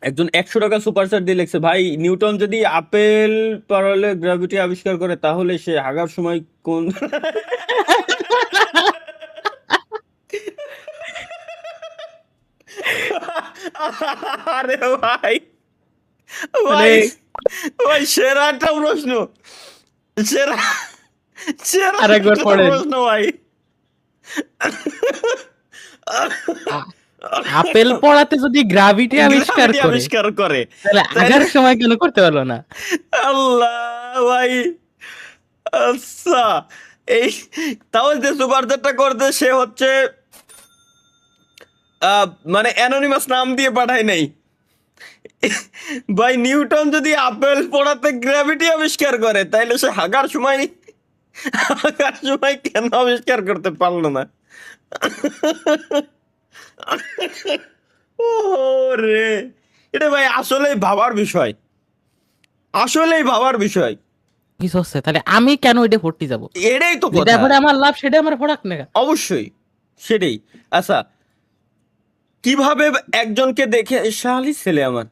একজন 100 টাকা super chat দিয়ে লিখছে, ভাই নিউটন যদি আপেল পারলে গ্র্যাভিটি আবিষ্কার করে তাহলে সে হাগার সময় কোন আরে ভাই, মানে ভাই, ভাই সেরা একটা প্রশ্ন, সেরা, সেরা আরেকবার একটা পড়েন। প্রশ্ন ভাই। আ- আপেল পড়াতে যদি গ্রাভিটি আবিষ্কার গ্র্যাভিটি করে আবিষ্কার করে তাহলে তাহলে আগার সময় কেন করতে পারলো না? আল্লাহ ভাই, আচ্ছা এই তাও যে সুপার চ্যাটটা করতে সে হচ্ছে মানে অ্যানোনিমাস নাম দিয়ে পাঠায় নাই। ভাই নিউটন যদি আপেল পড়াতে গ্র্যাভিটি আবিষ্কার করে তাইলে সে হাগার সময় কেন আবিষ্কার করতে পারলো না? ও রে, এটা ভাই আসলেই ভাবার বিষয়, আসলেই ভাবার বিষয়। কিছু হচ্ছে, তাহলে আমি কেন ওইটা পড়তে যাবো? এটাই তো যেটা কথা। পড়ে আমার লাভ সেটা আমার পড়াক না। অবশ্যই সেটাই। আচ্ছা, কিভাবে একজনকে দেখে শালি ছেলে আমার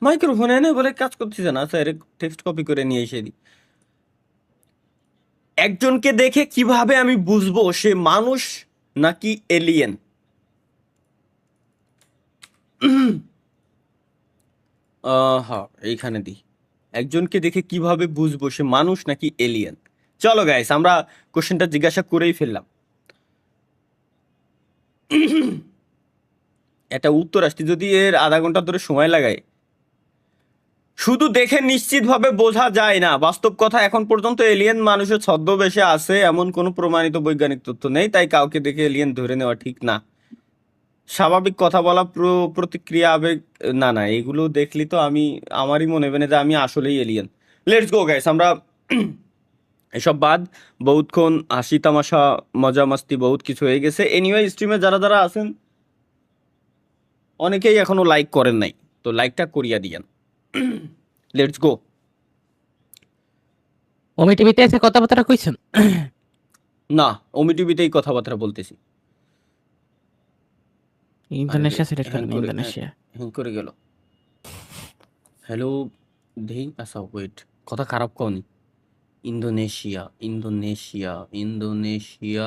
মাইক্রোফোন এনে বলে কাজ করতেছে না, আচ্ছা টেক্সট কপি করে নিয়ে এসে দিই। একজনকে দেখে কিভাবে আমি বুঝবো সে মানুষ নাকি এলিয়েন? হ্যাঁ, এইখানে দিই, একজনকে দেখে কিভাবে বুঝবো সে মানুষ নাকি এলিয়েন। চলো গাইস, আমরা কোশ্চেনটা জিজ্ঞাসা করেই ফেললাম। এটা উত্তর আসতে যদি এর আধা ঘন্টা ধরে সময় লাগায়। শুধু দেখে নিশ্চিতভাবে বোঝা যায় না, বাস্তব কথা এখন পর্যন্ত এলিয়েন মানুষের ছদ্মবেশে আছে এমন কোনো প্রমাণিত বৈজ্ঞানিক তথ্য নেই, তাই কাউকে দেখে এলিয়েন ধরে নেওয়া ঠিক না। স্বাভাবিক কথা বলা, প্রতিক্রিয়া, আবেগ, না না এগুলো দেখলি তো আমারই মনে হবে না যে আমি আসলেই এলিয়েন। লেটস গো গাইস, আমরা এসব বাদ, বহুতক্ষণ হাসি তামাশা মজা মাস্তি বহুত কিছু হয়ে গেছে। এনিওয়ে স্ট্রিমে যারা যারা আছেন অনেকেই এখনো লাইক করেন নাই, তো লাইকটা করিয়া দিয়েন। Let's go. ওমি টিভিতে এসে কথাবার্তা কইছেন? না, ওমি টিভিতেই কথাবার্তা বলতেছি। আরে রে, ইন্দোনেশিয়া সিলেক্ট হ্যাং করেন, করে ইন্দোনেশিয়া। হ্যাং করে গেল। হ্যালো, দেই, আচ্ছা ওয়েট, কথা খারাপ কওনি। ইন্দোনেশিয়া, ইন্দোনেশিয়া, ইন্দোনেশিয়া,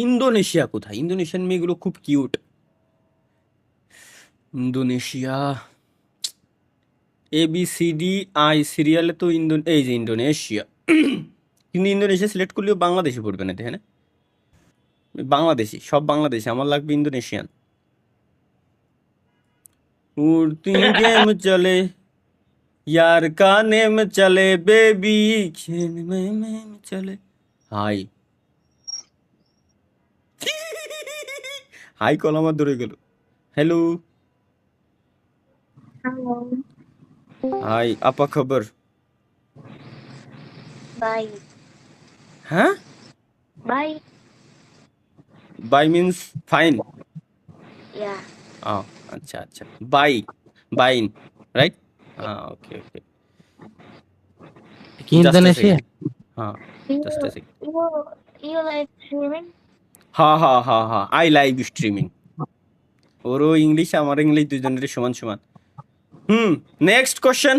ইন্দোনেশিয়া কোথায়? ইন্দোনেশিয়ান মেয়েগুলো খুব কিউট। ইন্দোনেশিয়া, ABCDI সিরিয়ালে তো এই যে ইন্দোনেশিয়া। কিন্তু ইন্দোনেশিয়া সিলেক্ট করলেও বাংলাদেশি পড়বে না, দেখে না? বাংলাদেশি, সব বাংলাদেশি, আমার লাগবে ইন্দোনেশিয়ান। উড়তি গেম চলে, यार का नेम चले बेबी, खेल में चले। হাই, হাই কল আমার ধরে গেল। হ্যালো, Halo, হাই, আপা খবর? baik, হ্যাঁ, baik, বাই মিন্স ফাইন। ya. আচ্ছা আচ্ছা, বাই, বাইন, রাইট? ওকে ওকে, কি জাস্ট এ ইন্দোনেশিয়া? সেকেন্ড। হ্যাঁ, You, just a second. you, you like swimming? হ্যাঁ হ্যাঁ হ্যাঁ হ্যাঁ, আই লাইভ স্ট্রিমিং। ওরও ইংলিশ আমার ইংলিশ দুজনেরই সমান সমান। Next question.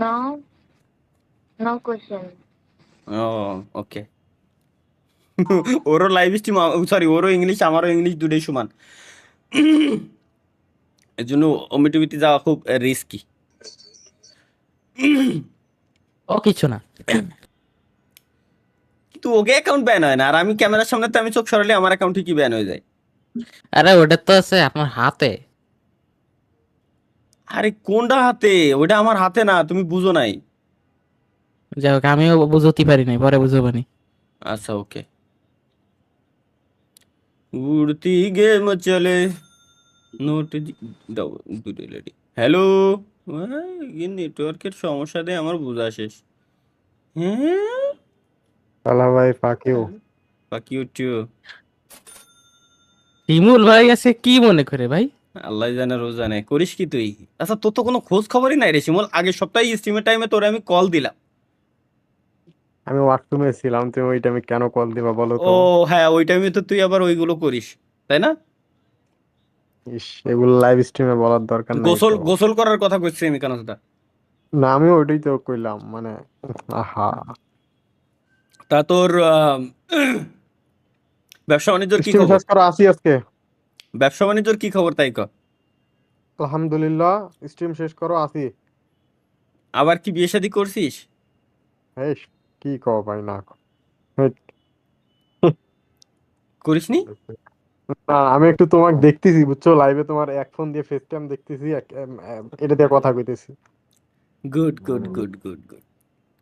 No, no question. ও ওকে। ওরও লাইভ স্ট্রিম, সরি ওরও ইংলিশ আমারও ইংলিশ দুটোই সমান। এর জন্য ওমি টিভিতে যাওয়া খুব রিস্কি। ও কিছু না। কিন্তু ওকে অ্যাকাউন্ট ব্যান হয় না, আর আমি ক্যামেরার সামনে তো আমি চোখ সরালে আমার অ্যাকাউন্ট ঠিকই ব্যান হয়ে যায়। আরে ওটা তো আছে আপনার হাতে। আরে কোনটা হাতে? ওটা আমার হাতে না, তুমি বুঝো নাই। যাই হোক, আমিও বুঝতে পারি নাই, পরে বুঝবানি। আচ্ছা ওকে। উড়তি গেম চলে, নোট দাও দুটো লেডি। হ্যালো, নেটওয়ার্কের সমস্যা দিয়ে আমার বোঝা শেষ। হ্যাঁ, শালা ভাই ফাঁকিও। বাকি উঠিও, শিমুল ভাই আছে কি মনে করে ভাই? আল্লাহ জানে রোজ জানে। করিস কি তুই? আচ্ছা তোর তো কোনো খোঁজ খবরই নাই রে শিমুল, আগের সপ্তাহে স্ট্রিমের টাইমে তোরে আমি কল দিলাম। আমি ওয়াশরুমে ছিলাম, তুমি ওইটা আমি কেন কল দিবা বলো ও তো? হ্যাঁ, ওই টাইমে তো তুই আবার ওইগুলো করিস, তাই না? ইস, এগুলো লাইভ স্ট্রিমে বলার দরকার নাই গোসল তো। গোসল করার কথা কইছি আমি কেন সেটা? না, আমি ওইটাই তো কইলাম, মানে আহা। তা তোর ব্যবসা বাণিজ্যর কি স্ট্রিম খবর? শেষ করো, আসি আজকে। ব্যবসা বাণিজ্যর কি খবর তাই ক। আলহামদুলিল্লাহ, স্ট্রিম শেষ করো, আসি। আবার কি বিয়ে শাদী করছিস? এই কি কও ভাই, না কও। হেৎ। করিসনি? না, আমি একটু তোমাকে দেখতেছি বুঝছো, লাইভে তোমার এক ফোন দিয়ে ফেস টাইম দেখতেছি, এটা দিয়ে কথা কইতেছি। Good good good good good.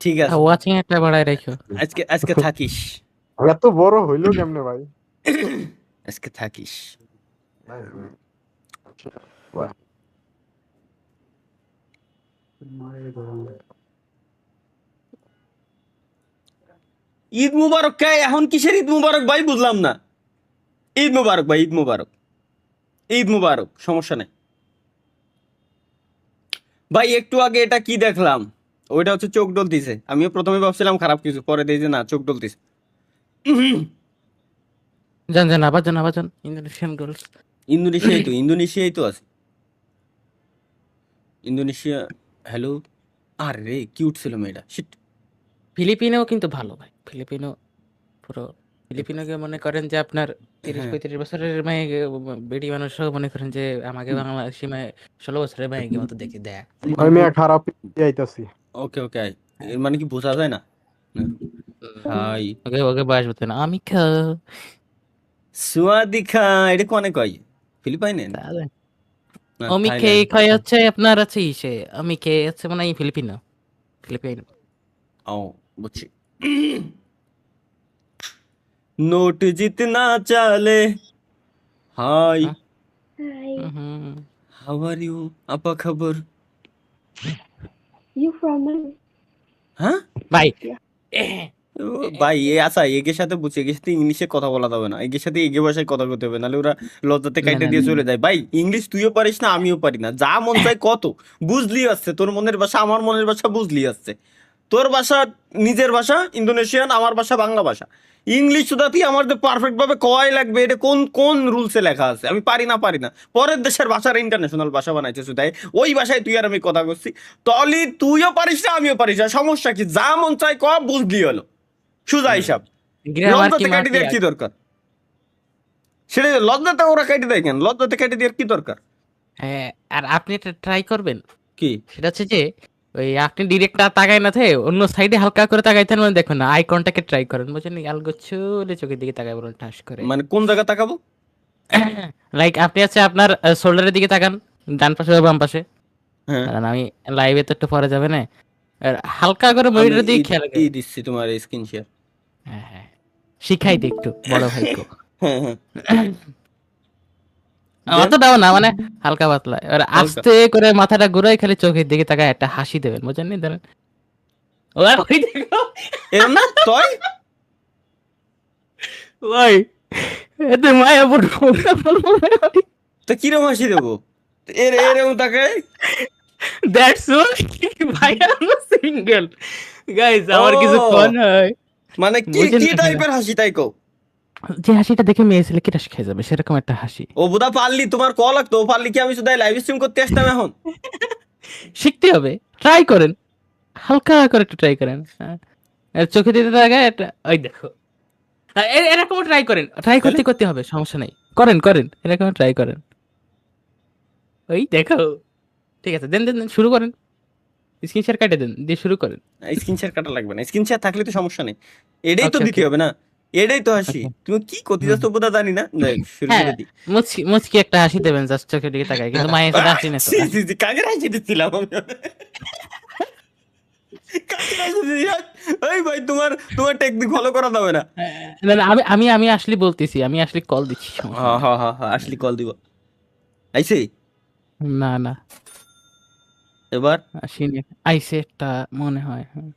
ঠিক আছে, ওয়াচিং একটা বাড়ায় রেখো। আজকে আজকে থাকিস। এত বড় হইলো কেমনে ভাই? আজকে থাকিস। ঈদ মুবারক কে এখন কিসের ঈদ মুবারক ভাই বুঝলাম না। ঈদ মুবারক ভাই, ঈদ মুবারক, ঈদ মুবারক, সমস্যা নেই ভাই। একটু আগে এটা কি দেখলাম, ওইটা হচ্ছে চোখ ডলতিছে। আমিও প্রথমে ভাবছিলাম খারাপ কিছু, পরে দেখি যে না, চোখ ডলতিছে। জান জান আবার জান আবার জান ইন্দোনেশিয়ান গার্লস। ইন্দোনেশিয়াই তো আছে। ইন্দোনেশিয়া। হ্যালো। আরে কিউট ছিল মেয়েটা, শিট। ফিলিপিনেও কিন্তু ভালো ভাই, ফিলিপিনো পুরো। ফিলিপিনোকে মনে করেন যে আপনার ৩০-৩৫ বছরের মেয়ে, বেডি মানুষও মনে করেন যে আমাকে বাংলাদেশি মেয়ে ১৬ বছরের মেয়েকে মতো দেখে দেয়। আমি মেয়ে খারাপ আইতাছি। ওকে ওকে, এর মানে কি বোঝা যায় না? হাই ওকে ওকে বয়স বলতে না আমি সুয়াদিখা, এটা কোনে কয়? ফিলিপাইনে না অমিকে থাইল্যান্ড? কয় হচ্ছে আপনার আছে সে অমিকে হচ্ছে মানে ফিলিপিনো ফিলিপাইন। ও বুঝছি। নোট জিতনা চালে। Hi, Hi. How are you? আপা খবর? You from where? হ্যাঁ ভাই ও ভাই, এ আচ্ছা, এগের সাথে বুঝছি, এগের সাথে ইংলিশে কথা বলা যাবে না, এগের সাথে এগে ভাষায় কথা বলতে হবে, নাহলে ওরা লজ্জাতে না কাইটে না দিয়ে চলে যায়। ভাই ইংলিশ তুইও পারিস না, আমিও পারি না, যা মন চাই কত বুঝলি আসছে। তোর মনের ভাষা আমার মনের ভাষা বুঝলি আসছে। তোর ভাষা নিজের ভাষা ইন্দোনেশিয়ান, আমার ভাষা বাংলা ভাষা। ইংলিশ শুধাতেই আমার যে পারফেক্ট ভাবে কয় লাগবে, এটা কোন কোন রুলসে লেখা আছে? আমি পারি না। পরের দেশের ভাষার ইন্টারন্যাশনাল ভাষা বানাইছে শুধাই, ওই ভাষায় তুই আর আমি কথা করছি। তলি তুইও পারিস না, আমিও পারিস না, সমস্যা কি? যা মন চাই ক, বুঝলি হলো, সুজা হিসাব। গ্রামার কি লজ্জাতে কেটে মাটি দেওয়ার কি দরকার? সেটা লজ্জাতে ওরা কেটে দেয় কেন? লজ্জাতে কেটে দেওয়ার কি দরকার? হ্যাঁ, আর আপনি এটা ট্রাই করবেন। কি? সেটা হচ্ছে যে ওই আপনি ডিরেক্ট তাকাই না থে অন্য সাইডে হালকা করে তাকাইতেন, মানে দেখুন না আই কন্টাক্টে ট্রাই করেন, বুঝছেন আলগো চলে চোখের দিকে তাকাই বলুন ঠাস করে। মানে কোন জায়গা তাকাবো? লাইক আপনি আছে আপনার শোল্ডারের দিকে তাকান, ডান পাশে বা বাম পাশে। হ্যাঁ, কারণ আমি লাইভে তো একটু পরে যাবে না, আর হালকা করে আমি মনিটরের দিকে খেয়াল ই করেন। দিচ্ছি তোমার স্ক্রিন শেয়ার। হ্যাঁ হ্যাঁ, শিখাই দিই একটু বড় ভাইকে। হ্যাঁ হ্যাঁ, দেন অতটাও না, মানে হালকা পাতলা। এবার হালকা। আস্তে করে মাথাটা ঘুরাই খালি চোখের দিকে তাকায় একটা হাসি দেবেন, বুঝেন নি? ধরেন ওই দেখো এরম না তয়? ওই এতে মায়া পড়বো। তো কিরম হাসি দেবো? এরম তাকে? দ্যাটস ভাই আমি সিঙ্গেল গাইস, আমার কিছু ও, ফোন হয় মানে কি বুঝেন কি না। টাইপের হাসি তাই কও? যে হাসিটা দেখে মেয়ে ছেলে কিটা শিখে যাবে সেরকম একটা হাসি ও বুদা, পারলি তোমার কল লাগতো, ও পারলি কি আমি শুধু লাইভ স্ট্রিম করতে আসতাম এখন? শিখতে হবে। ট্রাই করেন, হালকা করে একটু ট্রাই করেন। হ্যাঁ, আর চোখে দিতে থাকে একটা ওই দেখো। এরকম ট্রাই করেন, ট্রাই করতে করতে হবে, সমস্যা নাই। করেন করেন এরকম ট্রাই করেন। ওই দেখো, ঠিক আছে, দেন দেন দেন, শুরু করেন। স্ক্রিন শেয়ার কাটে দেন, দিয়ে শুরু করেন। স্ক্রিন শেয়ার কাটা লাগবে না, স্ক্রিন শেয়ার থাকলে তো সমস্যা নেই। এটাই তো ওকে দিতে ওকে হবে না, এটাই তো হাসি। ওকে। তুমি কি করতে যাচ্ছ বোধা জানি না, দেখ শুরু হ্যাঁ, করে দিই। মুচকি মুচকি একটা হাসি দেবেন জাস্ট চোখের দিকে তাকায়, কিন্তু মায়ের সাথে হাসি না তো। ছি, ছি, ছি, কাকের হাসি দিচ্ছিলাম আমি? কাকের হাসি দিচ্ছি? এই ভাই, তোমার তোমার টেকনিক ফলো করা যাবে না। না না, আমি আমি আমি আসলে বলতেছি, আমি আসলে কল দিচ্ছি, সমস্যা হ্যাঁ নেই। হ্যাঁ হ্যাঁ হ্যাঁ, আসলি কল দিব। আইছে না না, এবার? আসিনি, আইসে একটা মনে হয়। হ্যাঁ।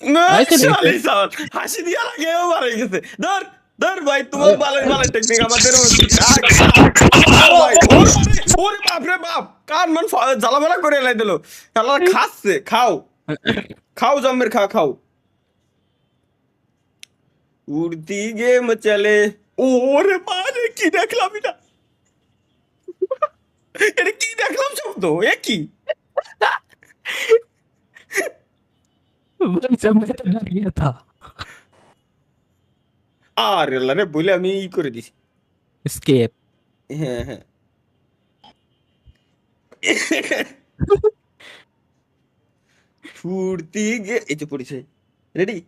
না, আইসে দেখছে। শালি সাল, হাসি দিয়া লাগেও মারা গেছে। ধর ধর ভাই, তোমার ভালো ভালো টেকনিক, আমাদের ভাই। ওরে বাপ রে বাপ, কান মান জ্বালামেলা করে এলাই দিল। শালা খাচ্ছে, খাও খাও জম্মের, খাও। উড়তি গেম চলে। ওরে বারে, কি দেখলাম এটা? এটা কি দেখলাম শব্দ, এ কি? भाई जब मैं तो डर गया था। আর আল্লাহ রে, বলে আমি ই করে দিছি। Escape। হ্যাঁ হ্যাঁ। ফুর্তি গে, এই যে পড়েছে। রেডি?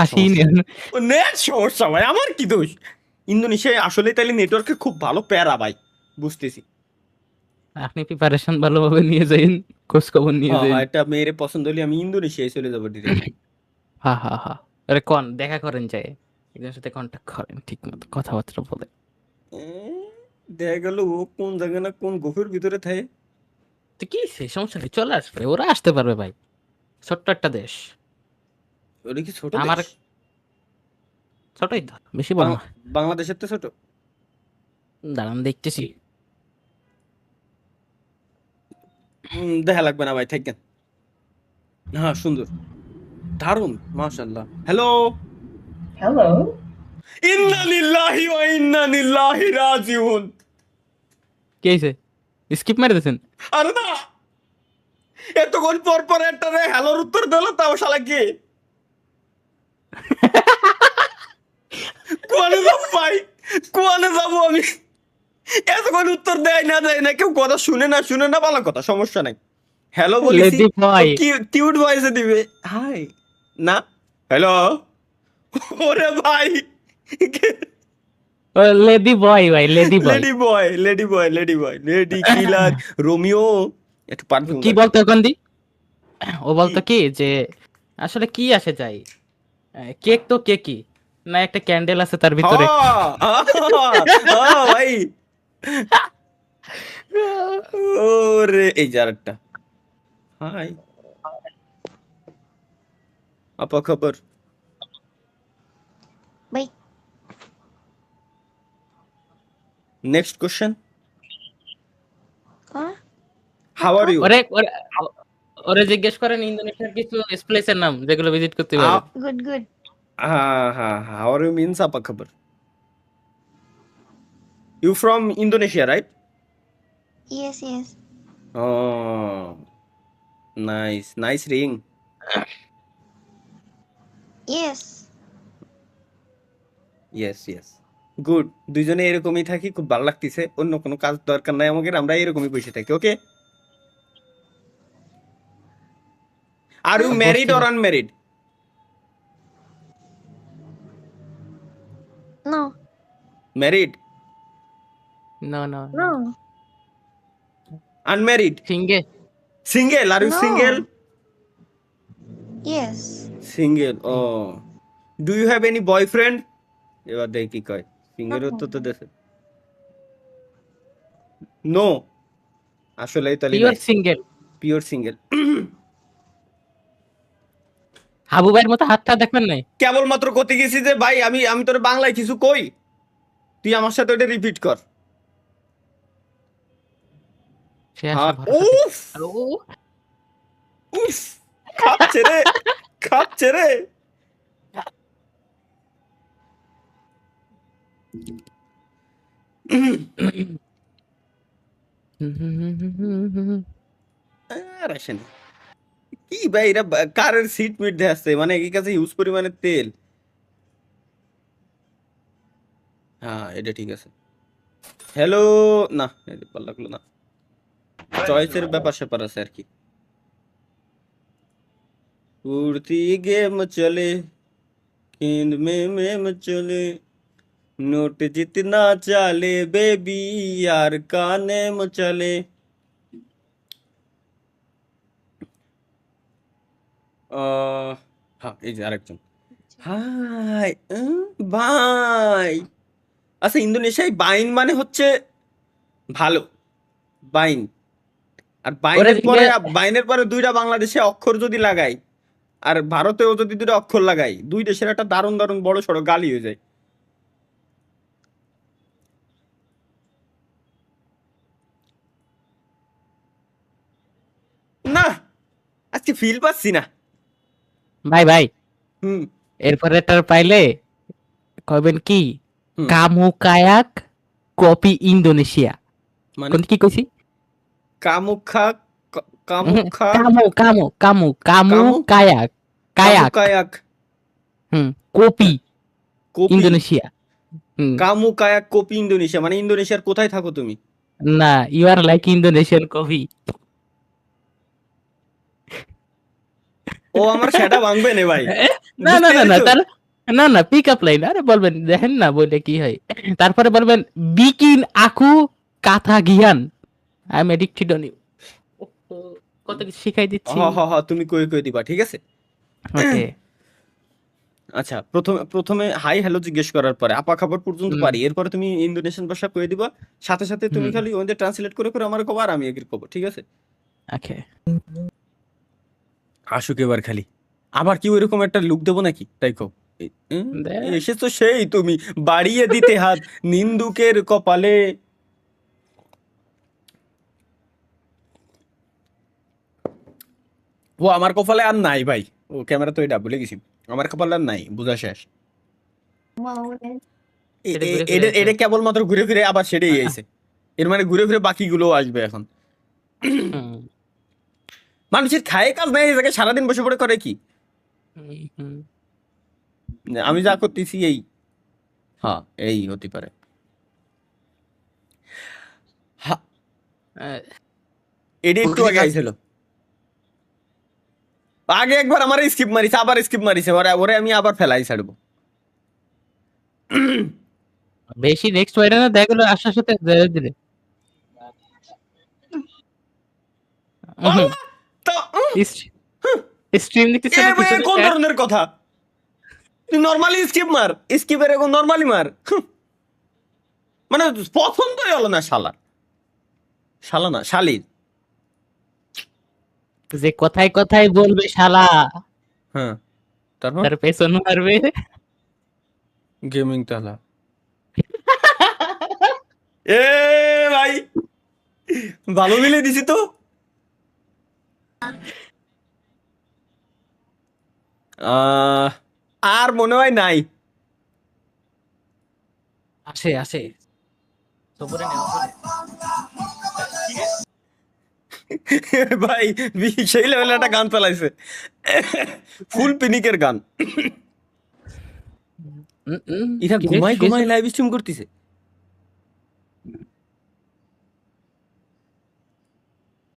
আসিনি। নেট সমস্যা ভাই, আমার কি দোষ? ইন্দোনেশিয়ায় আসলে তাহলে নেটওয়ার্কের খুব ভালো প্যারা ভাই, বুঝতেছি। আপনি প্রিপারেশন ভালোভাবে নিয়ে যাইন, খোঁজ খবর নিয়ে হ্যাঁ যাইন। হ্যাঁ, এটা মেয়েরে পছন্দ হলে আমি ইন্দোনেশিয়ায় চলে যাবো ডিরেক্ট। হ্যাঁ হ্যাঁ হ্যাঁ, আরে কোন দেখা করেন যায়, একজনের সাথে কন্ট্যাক্ট করেন, ঠিক মতো কথাবার্তা বলে। দেখা গেল ও কোন জায়গা না কোন গুফের ভিতরে থাকে। তো কি সেই সমস্যা নেই, চলে আসবে, ওরা আসতে পারবে ভাই, ছোট্ট একটা দেশ। ওটা কি ছোট আমার দেশ? ছোটই তো, বেশি বড় না। বাংলাদেশের তো ছোট। দাঁড়ান দেখতেছি। দেখা লাগবে না ভাই, থাকেন। হ্যাঁ সুন্দর, দারুণ, মাশাআল্লাহ। হ্যালো। Hello. ইন্না লিল্লাহি ওয়া ইন্না ইলাইহি রাজিউন। কি হয়েছে, স্কিপ মেরে দিয়েছেন? আরে না, এতক্ষণ পর পর একটা রে হ্যালোর উত্তর দিল, তাও শালা কি কোয়ানে যাবো ভাই, কোয়ানে যাবো আমি? এতক্ষণ উত্তর দেয় না কেউ, কথা শুনে না ভালো কথা, সমস্যা নাই। হ্যালো বলেছি, লেডি বয়, কিউট ভয়েসে দিবে হাই না হ্যালো। ওরে ভাই, লেডি বয় ভাই, লেডি বয়। লেডি কিলার রোমিও, একটু পারফিউম কি বলতো এখন দি, ও বলতো কি যে আসলে কি আসে যায়, কেক তো কেকই না, একটা ক্যান্ডেল আছে তার ভিতরে। ভাই। ওরে এই যে আরেকটা, হাই আপা খবর? Bye. Next question, Huh? How are you? ওরে ওরে- ওরে জিজ্ঞেস করেন ইন্দোনেশিয়ার কিছু প্লেসের নাম যেগুলো ভিজিট করতে পারবে। Good, good. হ্যাঁ, হাউ আর ইউ মিন্স আপা খবর। You from Indonesia, right? Yes, yes. Oh, nice ring. Yes. Yes. Good, দুইজনে এরকমই থাকি, খুব ভালো লাগতেছে। অন্য কোনো কাজ দরকার নাই আমাদের, আমরা এরকমই বসে থাকি। Okay, are you married or unmarried? No. Married? No no, No. Unmarried? Single. Are you No. Single? Yes. Single. Oh, do you have any boyfriend? এবার দেখ কি কয়, সিঙ্গেল উত্তর তো দেশে নো। আসলে তাহলে pure single. Pure single. Habu ভাইয়ের মতো হাতটা দেখবেন নাই? কেবলমাত্র করতে গেছি যে ভাই আমি তোর বাংলায় কিছু কই, তুই আমার সাথে ওটা রিপিট কর। সে আসলে ভরসা উফ আর ও উফ, খাচ্ছে রে। আর আসে না। কি ভাই, এরা কারের সিট মিট দিয়ে আসছে, মানে এই কাছে হিউজ পরিমাণে তেল। হ্যাঁ এটা ঠিক আছে। হ্যালো, না এটা ভালো লাগলো না, চয়েসের ব্যাপার স্যাপার আছে আর কি। উড়তি গেম চলে, गेंद में चले, नोट जितना चले बेबी यार काने में चले। হ্যাঁ এই যে আরেকজন, হাই ভাই। আচ্ছা, ইন্দোনেশিয়ায় বাইন মানে হচ্ছে ভালো, বাইন। আর বাইনের পরে দুইটা বাংলাদেশে অক্ষর যদি লাগাই, আর ভারতেও যদি দুটো অক্ষর লাগাই, দুই দেশের একটা দারুণ বড় সড়ো গালি হয়ে যায়। না, আজকে ফিল পাচ্ছি না। ভাই হুম এরপরে এটার পাইলে কইবেন কি, হুম। কামু কায়াক কপি ইন্দোনেশিয়া। মানে কোন কি কইছি? কামুখা কামুখা কামু কামু কামু কামু কামু কায়াক কায়াক কামুকায়াক কোপি কপি ইন্দোনেশিয়া। কামুকায়াক কপি ইন্দোনেশিয়া, মানে ইন্দোনেশিয়ার কোথায় থাকো তুমি? না, you are like Indonesian coffee. ও আমার সেটা ভাঙবে না ভাই, না না বুঝতে না না পেরেছো? তার না না পিক আপ লাইন, আরে বলবেন দেখেন না বললে কি হয়, তারপরে বলবেন বিকিন আকু কাথা গিয়ান, I am addicted on you. কত কিছু শিখাই দিচ্ছি। হ হ হ, তুমি কই কই দিবা, ঠিক আছে। ওকে। আচ্ছা, প্রথমে প্রথমে হাই হ্যালো জিজ্ঞেস করার পরে আপা খাবার পর্যন্ত পারি, এরপরে তুমি ইন্দোনেশিয়ান ভাষা কয়ে দিবা, সাথে সাথে তুমি খালি ওদের ট্রান্সলেট করে করে আমার কবা আর আমি এগ্রি করবো, ঠিক আছে। ওকে। আসুক এবার খালি। আবার কি ওইরকম একটা লুক দেবো নাকি, তাই কও। এসেছো সেই তুমি বাড়িয়ে দিতে হাত নিন্দুকের কপালে। ও আমার কপালে আর নাই ভাই, ও ক্যামেরা তো এটা ভুলে গেছি, আমার কপালে আর নাই, বুঝা শেষ। Wow, then. এটা ঘুরে ফিরে আসবে। এটা কেবলমাত্র ঘুরে ফিরে আবার সেটাই আইছে, এর মানে ঘুরে ফিরে বাকিগুলো আসবে এখন। হুম, মানুষের খায় কাজ নাই, এই জায়গায় সারাদিন বসে পড়ে করে কি? হুম, হুম। আমি যা করতেছি এই, হ্যাঁ এই হতে পারে। হ্যাঁ, আহ, এটি একটু আগে আইছিল, আগে একবার আমার স্কিপ মারিছে, আবার স্কিপ মারিছে, ওরে ওরে আমি আবার ফেলাই ছাড়বো। বেশি নেক্সট ওয়াইডে না দেখলো আসার সাথে ধীরে ধীরে। স্ট্রিম দেখতেছ না কিছু কোন ধরনের কথা? তুই নর্মালি স্কিপ মার, স্কিপের এখন নর্মালি মার। মানে পছন্দই হলো না শালা, শালা না শালির। যে কথায় কথায় বলবে শালা, হ্যাঁ, তারপর তার পেছন মারবে। গেমিং তালা। এ ভাই, ভালো মিলে দিছি তো। আর মনে হয় নাই। আসে আসে সবরে নেওয়া ভাই সেই লেভেলের একটা গান চালাইছে, ফুল পিনিকের গান। এরা ঘুমাই ঘুমাই লাইভ স্ট্রিম করতেছে।